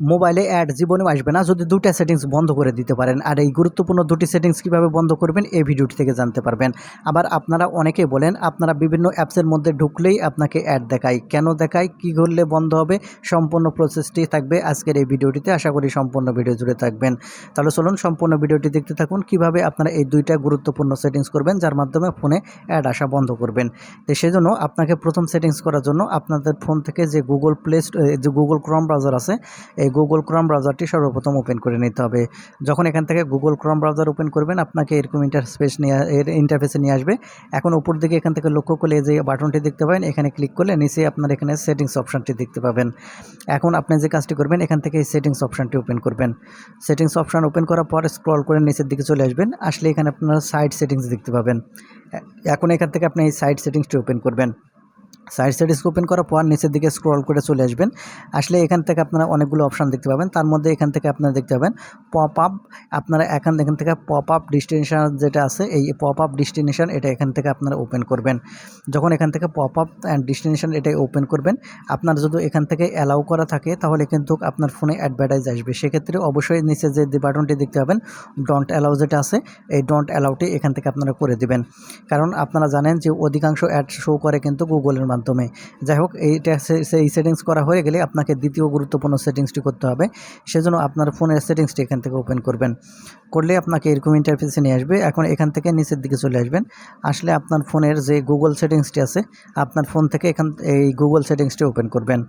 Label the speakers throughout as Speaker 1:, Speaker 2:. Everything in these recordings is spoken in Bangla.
Speaker 1: মোবাইলে অ্যাড জীবনেও আসবে না যদি ২টা সেটিংস বন্ধ করে দিতে পারেন। আর এই গুরুত্বপূর্ণ ২টি সেটিংস কীভাবে বন্ধ করবেন এই ভিডিওটি থেকে জানতে পারবেন। আবার আপনারা অনেকেই বলেন আপনারা বিভিন্ন অ্যাপসের মধ্যে ঢুকলেই আপনাকে অ্যাড দেখায়। কেন দেখায়? কী করলে বন্ধ হবে? সম্পূর্ণ প্রসেসটি থাকবে আজকের এই ভিডিওটিতে। আশা করি সম্পূর্ণ ভিডিও জুড়ে থাকবেন। তাহলে চলুন সম্পূর্ণ ভিডিওটি দেখতে থাকুন কীভাবে আপনারা এই ২টা গুরুত্বপূর্ণ সেটিংস করবেন যার মাধ্যমে ফোনে অ্যাড আসা বন্ধ করবেন। তো সেজন্য আপনাকে প্রথম সেটিংস করার জন্য আপনাদের ফোন থেকে যে গুগল ক্রোম ব্রাউজার আছে এই গুগল ক্রোম ব্রাউজারটি সর্বপ্রথম ওপেন করে নিতে হবে। যখন এখান থেকে গুগল ক্রোম ব্রাউজার ওপেন করবেন আপনাকে এরকম ইন্টারফেসে নিয়ে আসবে। এখন উপর দিকে এখান থেকে লক্ষ্য করলে যে বাটনটি দেখতে পাবেন এখানে ক্লিক করলে নিচে আপনার এখানে সেটিংস অপশানটি দেখতে পাবেন। এখন আপনি যে কাজটি করবেন এখান থেকে এই সেটিংস অপশানটি ওপেন করবেন। সেটিংস অপশান ওপেন করার পর স্ক্রল করে নিচের দিকে চলে আসবেন। আসলে এখানে আপনারা সাইড সেটিংস দেখতে পাবেন। এখন এখান থেকে আপনি এই সাইড সেটিংসটি ওপেন করবেন। সাইড সেটিংস ওপেন করার পর নিচের দিকে স্ক্রল করে চলে আসবেন। আসলে এখান থেকে আপনারা অনেকগুলো অপশান দেখতে পাবেন। তার মধ্যে এখান থেকে আপনারা দেখতে পাবেন পপ আপ। আপনারা এখান থেকে পপ আপ ডেস্টিনেশন যেটা আছে এই পপ আপ ডেস্টিনেশন এটা এখান থেকে আপনারা ওপেন করবেন। যখন এখান থেকে পপ আপ অ্যান্ড ডেস্টিনেশন এটাই ওপেন করবেন আপনার যদি এখান থেকে অ্যালাউ করা থাকে তাহলে কিন্তু আপনার ফোনে অ্যাডভার্টাইজ আসবে। সেক্ষেত্রে অবশ্যই নিচে যে বাটনটি দেখতে পাবেন ডোন্ট অ্যালাউ যেটা আছে এই ডোন্ট অ্যালাউটি এখান থেকে আপনারা করে দিবেন। কারণ আপনারা জানেন যে অধিকাংশ অ্যাড শো করে কিন্তু গুগলের মাধ্যমে। যাই হোক এইটা সেই সেটিংস করা হয়ে গেলে আপনাকে দ্বিতীয় গুরুত্বপূর্ণ সেটিংসটি করতে হবে। সেজন্য আপনার ফোনের সেটিংসটি এখান থেকে ওপেন করবেন। করলে আপনাকে এরকম ইন্টারফেসে নিয়ে আসবে। এখন এখান থেকে নিচের দিকে চলে আসবেন। আসলে আপনার ফোনের যে গুগল সেটিংসটি আছে আপনার ফোন থেকে এই গুগল সেটিংসটি ওপেন করবেন।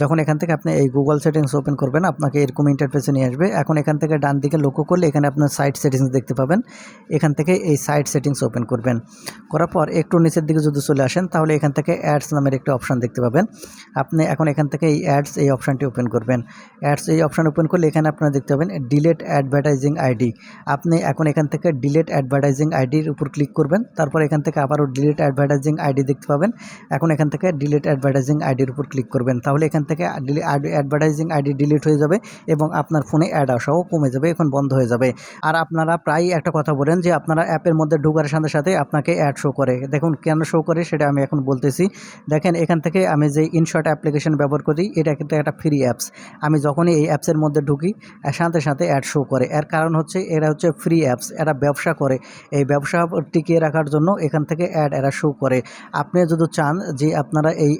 Speaker 1: যখন এখান থেকে আপনি এই গুগল সেটিংস ওপেন করবেন আপনাকে এরকম ইন্টারফেসে নিয়ে আসবে। এখন এখান থেকে ডান দিকে লক্ষ্য করলে এখানে আপনার সাইড সেটিংস দেখতে পাবেন। এখান থেকে এই সাইড সেটিংস ওপেন করবেন। করার পর একটু নিচের দিকে যদি চলে আসেন তাহলে এখান থেকে অ্যাডস নামের একটা অপশান দেখতে পাবেন। আপনি এখন এখান থেকে এই অ্যাডস এই অপশানটি ওপেন করবেন। অ্যাডস এই অপশান ওপেন করলে এখানে আপনারা দেখতে পাবেন ডিলেট অ্যাডভার্টাইজিং আইডি। আপনি এখন এখান থেকে ডিলেট অ্যাডভার্টাইজিং আইডির উপর ক্লিক করবেন। তারপর এখান থেকে আবারও ডিলেট অ্যাডভার্টাইজিং আইডি দেখতে পাবেন। এখন এখান থেকে ডিলেট অ্যাডভার্টাইজিং আইডির উপর ক্লিক করবেন। তাহলে এখান থেকে অ্যাডভার্টাইজিং আইডি ডিলিট হয়ে যাবে এবং আপনার ফোনে অ্যাড আসাও কমে যাবে, এখন বন্ধ হয়ে যাবে। আর আপনারা প্রায়ই একটা কথা বলেন যে আপনারা অ্যাপের মধ্যে ঢোকার সাথে সাথে আপনাকে অ্যাড শো করে। দেখুন কেন শো করে সেটা আমি এখন বলতেছি। দেখেন এখান থেকে আমি যে ইনশট অ্যাপ্লিকেশন ব্যবহার করি এটা কিন্তু একটা ফ্রি অ্যাপস। আমি যখনই এই অ্যাপসের মধ্যে ঢুকি সাথে সাথে অ্যাড শো করে। এর কারণ হচ্ছে এরা হচ্ছে ফ্রি অ্যাপস, এরা ব্যবসা করে। এই ব্যবসা টিকিয়ে রাখার জন্য এখান থেকে অ্যাড এরা শো করে। আপনি যদি চান যে আপনারা এই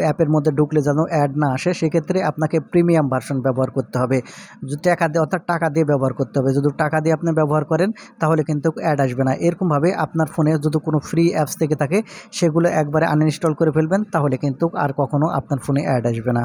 Speaker 1: অ্যাপের মধ্যে ঢুকলে যেন অ্যাড না আসে সেক্ষেত্রে আপনাকে প্রিমিয়াম ভার্সন ব্যবহার করতে হবে। টাকা দিয়ে অর্থাৎ টাকা দিয়ে ব্যবহার করতে হবে। যদি টাকা দিয়ে আপনি ব্যবহার করেন তাহলে কিন্তু অ্যাড আসবে না। এরকমভাবে আপনার ফোনে যদি কোনো ফ্রি অ্যাপস থেকে থাকে সেগুলো একবারে আনইনস্টল করে ফেলবেন তাহলে কিন্তু আর কখনো আপনার ফোনে অ্যাড আসবে না।